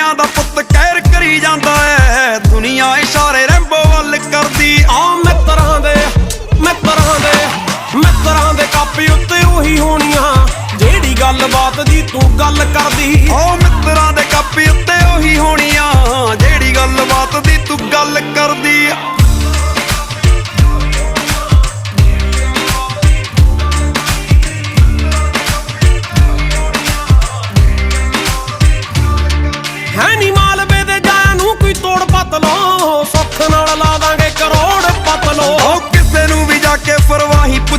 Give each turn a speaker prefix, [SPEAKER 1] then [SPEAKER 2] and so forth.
[SPEAKER 1] ਮਾਪਿਆਂ ਦਾ ਪੁੱਤ ਕਹਿਰ ਕਰੀ ਜਾਂਦਾ ਐ, ਦੁਨੀਆ ਇਸ਼ਾਰੇ ਰੈਂਬੋ ਵੱਲ ਕਰਦੀ।
[SPEAKER 2] ਮਿੱਤਰਾਂ ਦੇ ਕਾਪੀ ਉੱਤੇ ਉਹੀ ਹੋਣੀਆਂ ਜਿਹੜੀ ਗੱਲਬਾਤ ਦੀ ਤੂੰ ਗੱਲ ਕਰਦੀ।
[SPEAKER 1] ਮਿੱਤਰਾਂ ਦੇ ਕਾਪੀ ਉੱਤੇ ਉਹੀ ਹੋਣੀਆਂ ਜਿਹੜੀ ਗੱਲਬਾਤ ਦੀ ਤੂੰ ਗੱਲ ਕਰਦੀ।